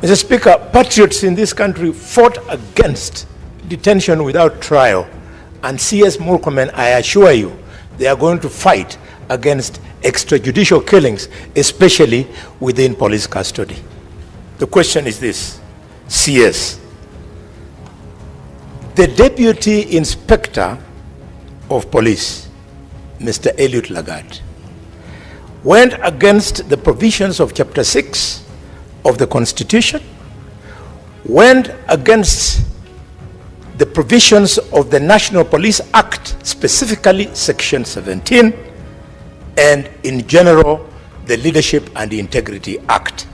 Mr. Speaker, patriots in this country fought against detention without trial, and CS Murkomen, I assure you, they are going to fight against extrajudicial killings, especially within police custody. The question is this, CS, the Deputy Inspector of Police, Mr. Eliud Lagat, went against the provisions of Chapter 6 of the Constitution, went against the provisions of the National Police Act, specifically Section 17, and in general, the Leadership and Integrity Act.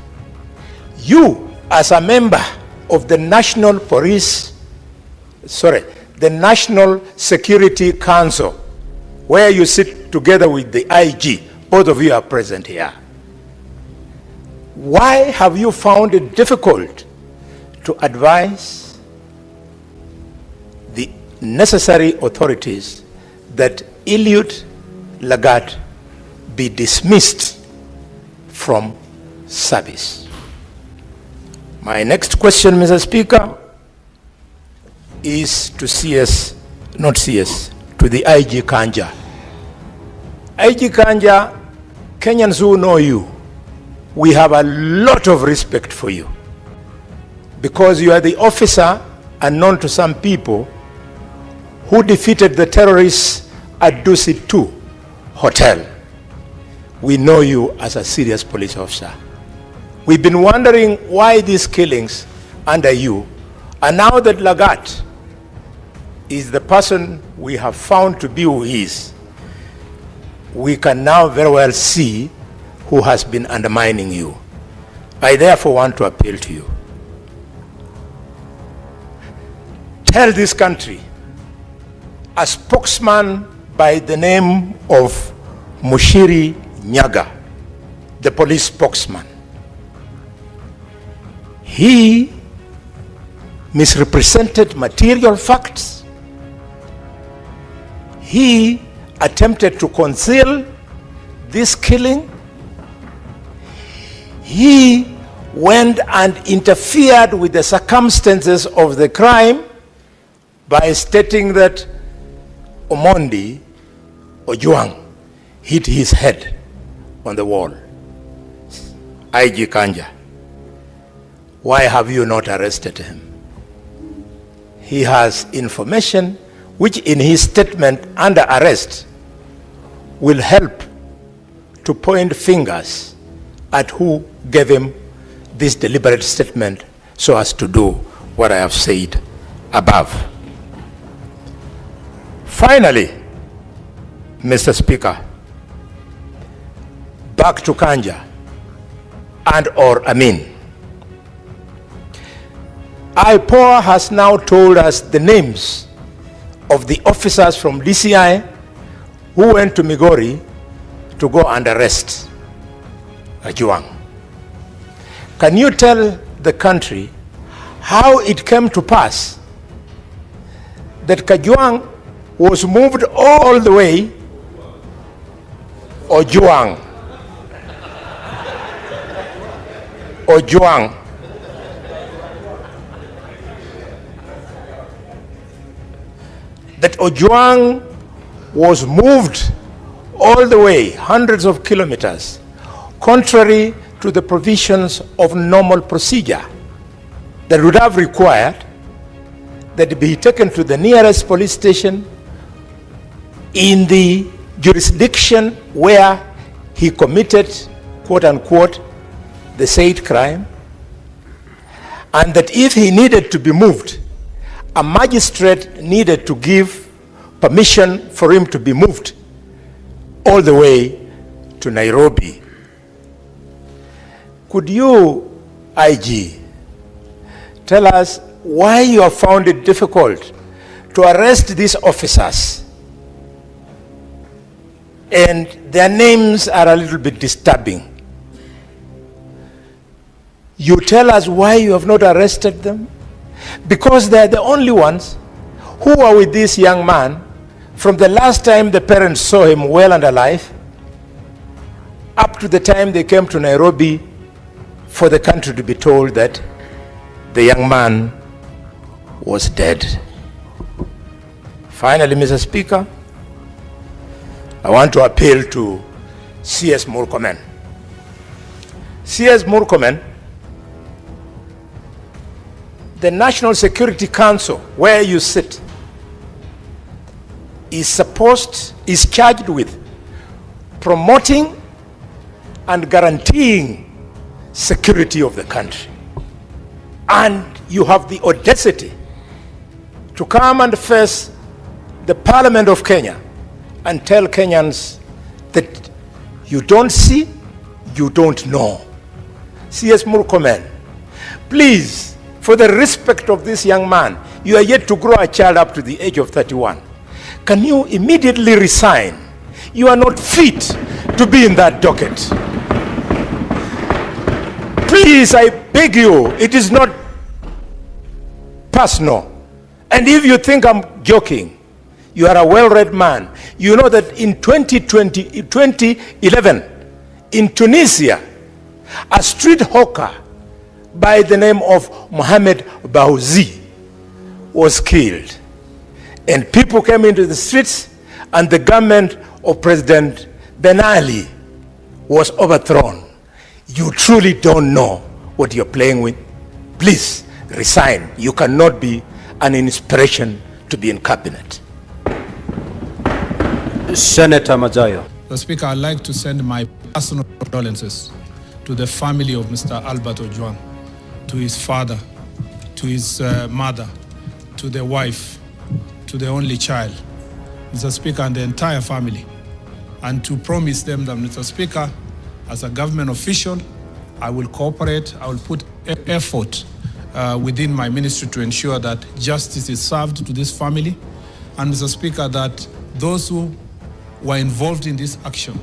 You, as a member of the National Security Council, where you sit together with the IG, both of you are present here. Why have you found it difficult to advise the necessary authorities that Eliud Lagat be dismissed from service? My next question, Mr. Speaker, is to CS, not CS, to the IG Kanja. IG Kanja, Kenyans who know you, we have a lot of respect for you, because you are the officer, unknown to some people, who defeated the terrorists at Dusit 2 Hotel. We know you as a serious police officer. We've been wondering why these killings under you, and now that Lagat is the person we have found to be who he is, we can now very well see who has been undermining you. I therefore want to appeal to you. Tell this country, a spokesman by the name of Mushiri Nyaga, the police spokesman, he misrepresented material facts. He attempted to conceal this killing. He went and interfered with the circumstances of the crime by stating that Omondi Ojwang hit his head on the wall. IG Kanja, why have you not arrested him? He has information which in his statement under arrest will help to point fingers at who gave him this deliberate statement so as to do what I have said above. Finally, Mr. Speaker, back to Kanja and or Amin. IPOA has now told us the names of the officers from DCI who went to Migori to go and arrest Ojwang. Can you tell the country how it came to pass that Ojwang was moved all the way, Ojwang, that Ojwang was moved all the way, hundreds of kilometers, contrary to the provisions of normal procedure that would have required that he be taken to the nearest police station in the jurisdiction where he committed, quote unquote, the said crime, and that if he needed to be moved, a magistrate needed to give permission for him to be moved all the way to Nairobi. Could you, IG, tell us why you have found it difficult to arrest these officers? And their names are a little bit disturbing. You tell us why you have not arrested them? Because they're the only ones who are with this young man from the last time the parents saw him well and alive up to the time they came to Nairobi for the country to be told that the young man was dead. Finally, Mr. Speaker, I want to appeal to CS Murkomen. CS Murkomen, the National Security Council, where you sit, is charged with promoting and guaranteeing security of the country. And you have the audacity to come and face the Parliament of Kenya and tell Kenyans that you don't see, you don't know. CS Murkomen, please, for the respect of this young man, you are yet to grow a child up to the age of 31. Can you immediately resign? You are not fit to be in that docket. Please, I beg you, it is not personal. And if you think I'm joking, you are a well-read man. You know that in 2011, in Tunisia, a street hawker by the name of Mohamed Bouazi was killed. And people came into the streets, and the government of President Ben Ali was overthrown. You truly don't know what you're playing with. Please resign. You cannot be an inspiration to be in cabinet. Senator Majayo. Mr. Speaker, I'd like to send my personal condolences to the family of Mr. Albert Ojwang, to his father, to his mother, to the wife, to the only child, Mr. Speaker, and the entire family, and to promise them that, Mr. Speaker, as a government official, I will cooperate, I will put effort within my ministry to ensure that justice is served to this family, and, Mr. Speaker, that those who were involved in this action,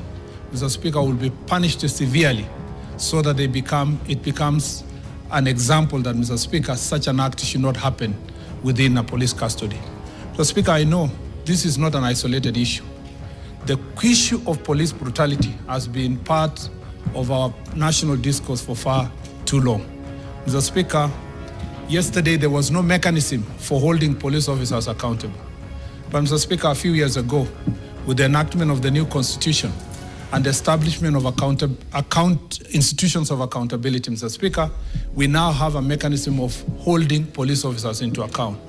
Mr. Speaker, will be punished severely so that it becomes an example that, Mr. Speaker, such an act should not happen within a police custody. Mr. Speaker, I know this is not an isolated issue. The issue of police brutality has been part of our national discourse for far too long. Mr. Speaker, yesterday there was no mechanism for holding police officers accountable. But, Mr. Speaker, a few years ago, with the enactment of the new constitution and the establishment of institutions of accountability, Mr. Speaker, we now have a mechanism of holding police officers into account.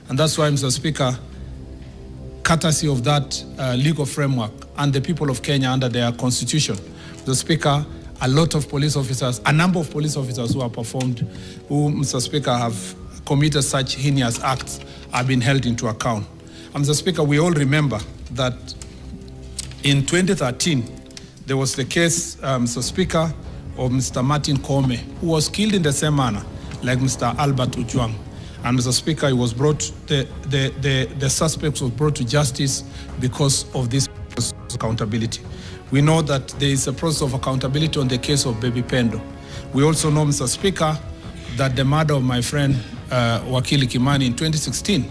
And that's why, Mr. Speaker, courtesy of that legal framework and the people of Kenya under their constitution, Mr. Speaker, a number of police officers who have performed, who, Mr. Speaker, have committed such heinous acts have been held into account. And, Mr. Speaker, we all remember that in 2013, there was the case, Mr. Speaker, of Mr. Martin Kome, who was killed in the same manner like Mr. Albert Ojwang. And, Mr. Speaker, he was brought, the suspect was brought to justice because of this accountability. We know that there is a process of accountability on the case of Baby Pendo. We also know, Mr. Speaker, that the murder of my friend Wakili Kimani in 2016,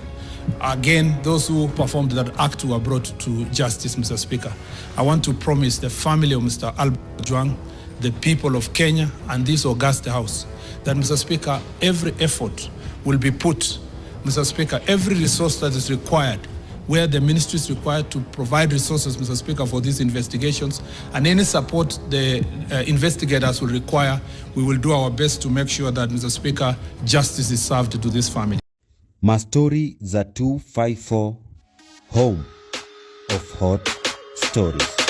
again, those who performed that act were brought to justice, Mr. Speaker. I want to promise the family of Mr. Albert Ojwang, the people of Kenya, and this august house, that, Mr. Speaker, every effort will be put, Mr. Speaker, every resource that is required, where the ministry is required to provide resources, Mr. Speaker, for these investigations, and any support the investigators will require, we will do our best to make sure that, Mr. Speaker, justice is served to this family. Mastory za 254, home of hot stories.